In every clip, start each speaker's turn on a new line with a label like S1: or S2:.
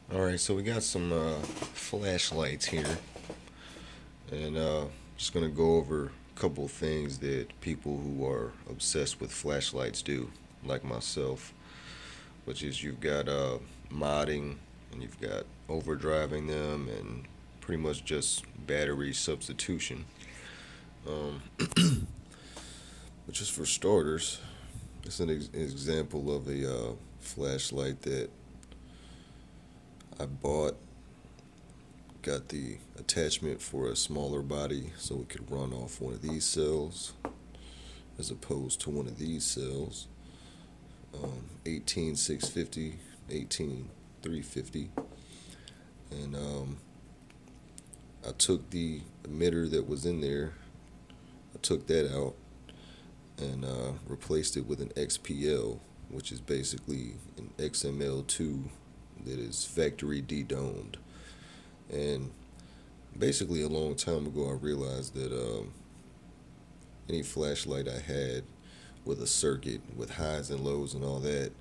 S1: Alright, so we got some flashlights here, and just gonna go over a couple things that people who are obsessed with flashlights do, like myself, which is you've got modding, and you've got overdriving them, and pretty much just battery substitution. Um, but just for starters, it's an example of a flashlight that I bought. Got the attachment for a smaller body so it could run off one of these cells as opposed to one of these cells. 18650, 18350, and I took the emitter that was in there. I took that out and replaced it with an XPL, which is basically an XML2 that is factory de-domed. And basically, a long time ago, I realized that any flashlight I had with a circuit with highs and lows and all that,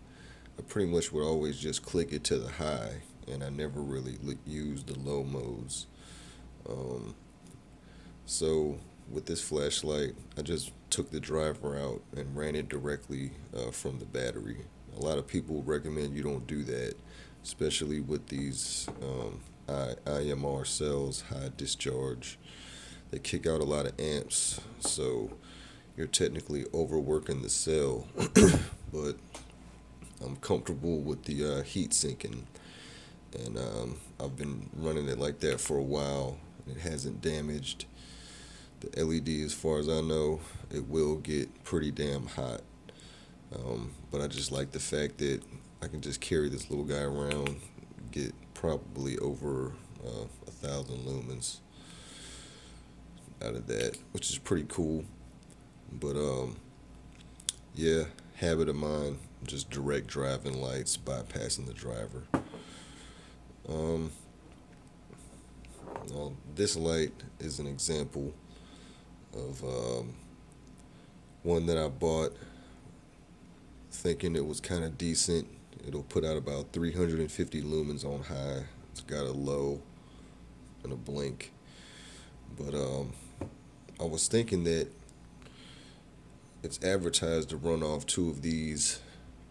S1: I pretty much would always just click it to the high, and I never really used the low modes. Um, so with this flashlight, I just took the driver out and ran it directly from the battery. A lot of people recommend you don't do that, especially with these IMR cells, high discharge. They kick out a lot of amps, so you're technically overworking the cell. But I'm comfortable with the heat sinking, and I've been running it like that for a while. It hasn't damaged the LED as far as I know. It will get pretty damn hot, but I just like the fact that I can just carry this little guy around, get probably over 1,000 lumens out of that, which is pretty cool. But yeah, habit of mine, just direct driving lights, bypassing the driver. Um, well, this light is an example of one that I bought thinking it was kind of decent. It'll put out about 350 lumens on high. It's got a low and a blink. But I was thinking that it's advertised to run off two of these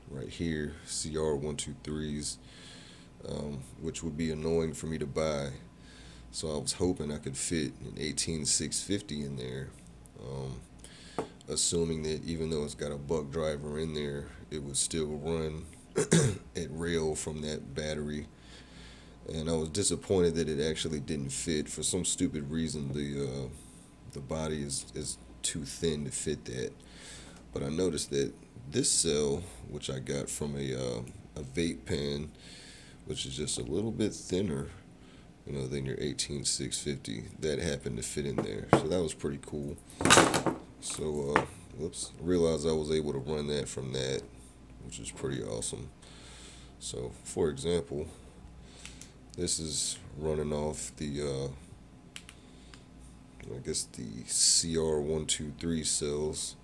S1: right here, CR123s, which would be annoying for me to buy. So I was hoping I could fit an 18650 in there, assuming that even though it's got a buck driver in there, it would still run at rail from that battery. And I was disappointed that it actually didn't fit. For some stupid reason, the body is too thin to fit that. But I noticed that this cell, which I got from a vape pen, which is just a little bit thinner, than your 18650, that happened to fit in there. So that was pretty cool. So, whoops, realized I was able to run that from that, which is pretty awesome. So, for example, this is running off the, I guess the CR123 cells.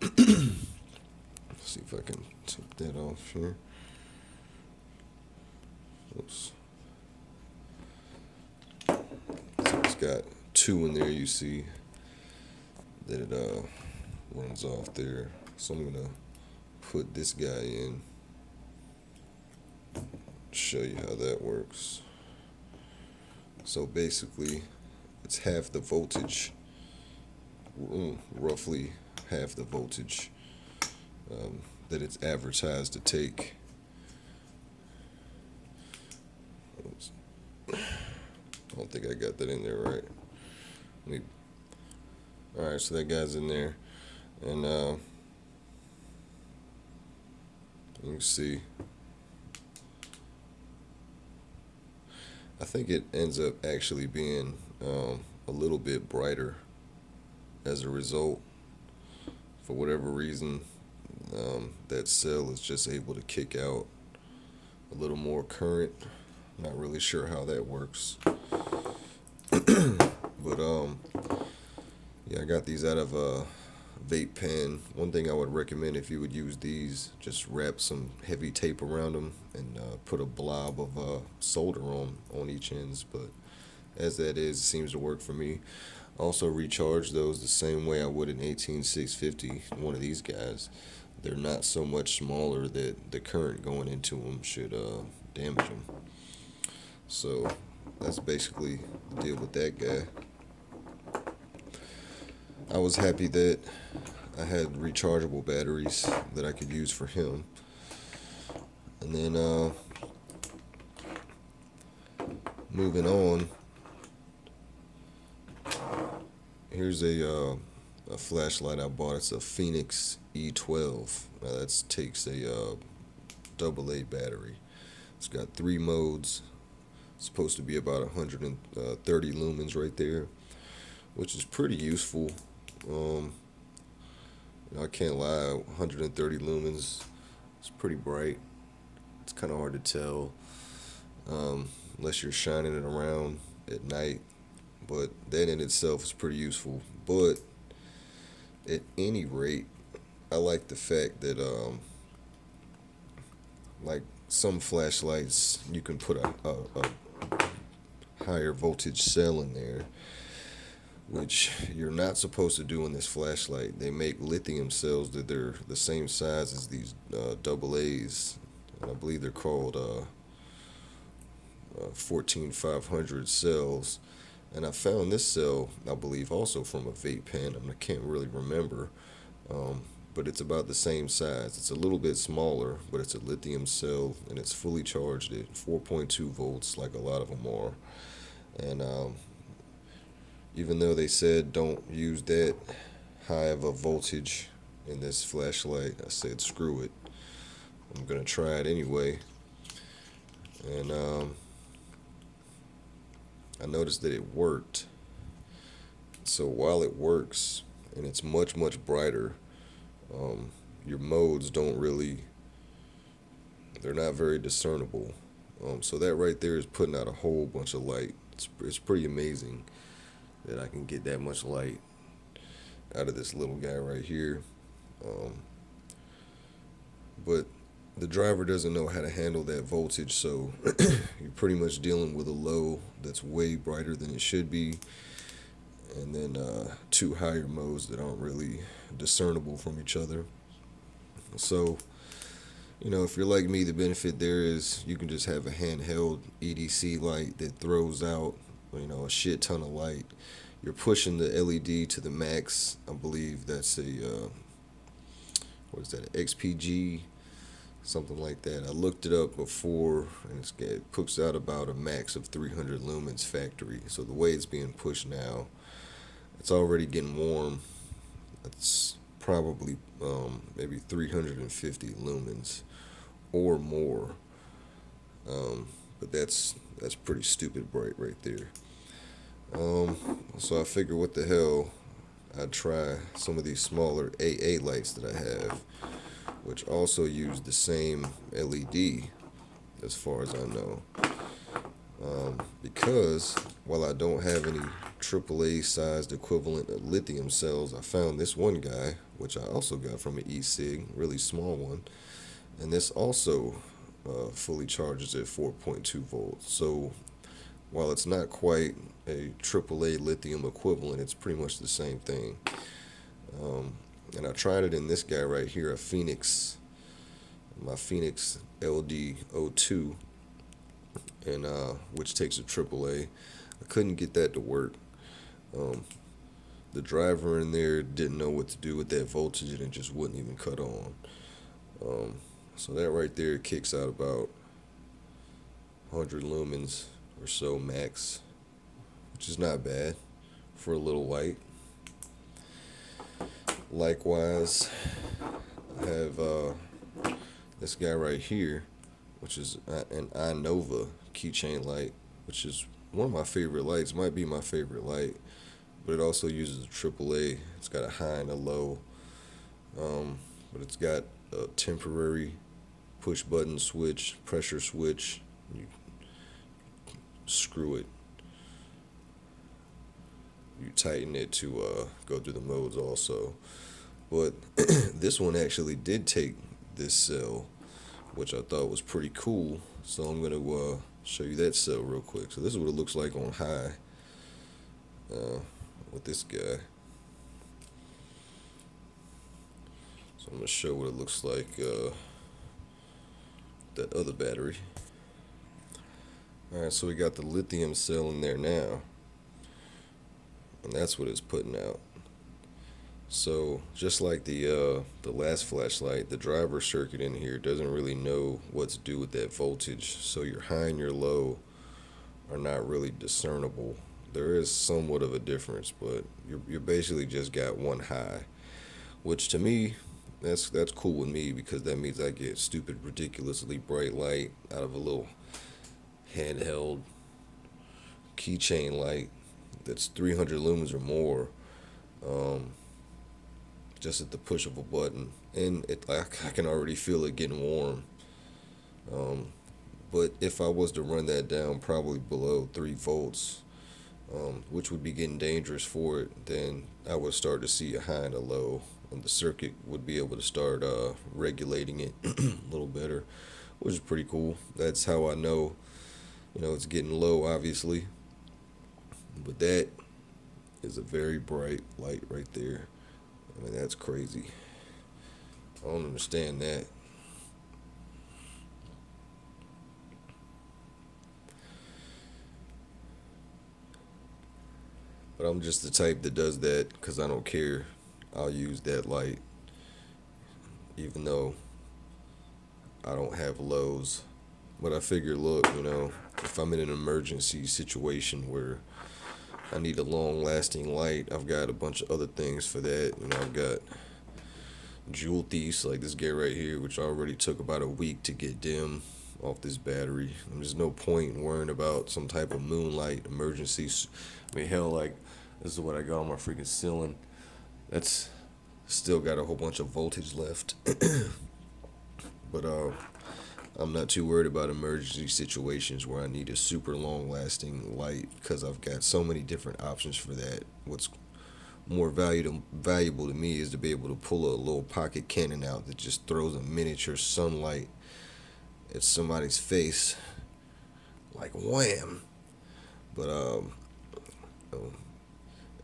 S1: Let's see if I can take that off here. Oops. So it's got two in there, you see that it runs off there. So I'm gonna put this guy in, show you how that works. So basically, it's half the voltage, roughly half the voltage that it's advertised to take. Oops. I don't think I got that in there right. Alright, so that guy's in there, and you can see, I think it ends up actually being a little bit brighter as a result. For whatever reason, that cell is just able to kick out a little more current. Not really sure how that works. But yeah, I got these out of vape pen. One thing I would recommend if you would use these, just wrap some heavy tape around them and put a blob of solder on each ends. But as that is, it seems to work for me. Also recharge those the same way I would an 18650, one of these guys. They're not so much smaller that the current going into them should damage them. So that's basically the deal with that guy. I was happy that I had rechargeable batteries that I could use for him. And then moving on, here's a flashlight I bought. It's a Phoenix E12. Now that takes a AA battery. It's got 3 modes. It's supposed to be about 130 lumens right there, which is pretty useful. I can't lie, 130 lumens. It's pretty bright. It's kind of hard to tell unless you're shining it around at night. But that in itself is pretty useful. But at any rate, I like the fact that like some flashlights, you can put a higher voltage cell in there, which you're not supposed to do in this flashlight. They make lithium cells that they're the same size as these AA's, and I believe they're called 14500 cells. And I found this cell, I believe, also from a vape pen. I can't really remember, but it's about the same size. It's a little bit smaller, but it's a lithium cell, and it's fully charged at 4.2 volts, like a lot of them are. And even though they said don't use that high of a voltage in this flashlight, I said screw it. I'm gonna try it anyway. And I noticed that it worked. So while it works and it's much brighter, your modes don't really, they're not very discernible. So that right there is putting out a whole bunch of light. It's pretty amazing that I can get that much light out of this little guy right here. But the driver doesn't know how to handle that voltage, so you're pretty much dealing with a low that's way brighter than it should be, and then 2 higher modes that aren't really discernible from each other. So, if you're like me, the benefit there is you can just have a handheld EDC light that throws out, a shit ton of light. You're pushing the LED to the max. I believe that's a, what is that, an XPG, something like that. I looked it up before, and it puts out about a max of 300 lumens factory. So the way it's being pushed now, it's already getting warm. It's probably maybe 350 lumens or more. But that's pretty stupid bright right there. So I figured, what the hell, I'd try some of these smaller AA lights that I have, which also use the same LED as far as I know. Because while I don't have any AAA sized equivalent of lithium cells, I found this one guy, which I also got from an e-cig, really small one, and this also fully charges at 4.2 volts. So while it's not quite a AAA lithium equivalent, it's pretty much the same thing. And I tried it in this guy right here, a Phoenix, my Phoenix LD02, and which takes a AAA. I couldn't get that to work. The driver in there didn't know what to do with that voltage, and it just wouldn't even cut on. So that right there kicks out about 100 lumens or so max, which is not bad for a little light. Likewise, I have this guy right here, which is an INOVA keychain light, which is one of my favorite lights, might be my favorite light, but it also uses a AAA. It's got a high and a low, but it's got a temporary push button switch, pressure switch. You screw it, you tighten it to go through the modes also. But this one actually did take this cell, which I thought was pretty cool. So I'm gonna show you that cell real quick. So this is what it looks like on high with this guy. So I'm gonna show what it looks like that other battery. All right, so we got the lithium cell in there now, and that's what it's putting out. So just like the last flashlight, the driver circuit in here doesn't really know what to do with that voltage. So your high and your low are not really discernible. There is somewhat of a difference, but you're basically just got one high, which to me, that's cool with me because that means I get stupid, ridiculously bright light out of a little handheld keychain light that's 300 lumens or more. Um, just at the push of a button, and I can already feel it getting warm. Um, but if I was to run that down probably below 3 volts, which would be getting dangerous for it, then I would start to see a high and a low, and the circuit would be able to start regulating it a little better, which is pretty cool. That's how I know, it's getting low, obviously. But that is a very bright light right there. I mean, that's crazy. I don't understand that. But I'm just the type that does that because I don't care. I'll use that light even though I don't have lows. But I figure, look, if I'm in an emergency situation where I need a long lasting light, I've got a bunch of other things for that. I've got jewel thieves like this guy right here, which already took about a week to get dim off this battery. And there's no point in worrying about some type of moonlight emergencies. I mean, hell, like, this is what I got on my freaking ceiling. That's still got a whole bunch of voltage left. But I'm not too worried about emergency situations where I need a super long lasting light because I've got so many different options for that. What's more valuable to me is to be able to pull a little pocket cannon out that just throws a miniature sunlight at somebody's face, like wham. But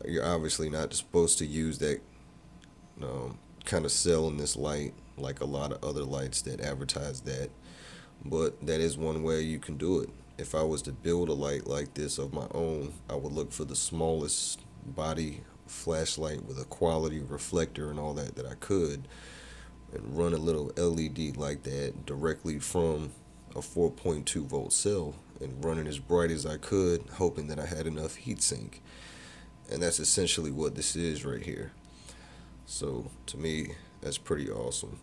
S1: you're obviously not supposed to use that kind of cell in this light like a lot of other lights that advertise that. But that is one way you can do it. If I was to build a light like this of my own, I would look for the smallest body flashlight with a quality reflector and all that I could, and run a little LED like that directly from a 4.2 volt cell and run it as bright as I could, hoping that I had enough heat sink. And that's essentially what this is right here. So to me, that's pretty awesome.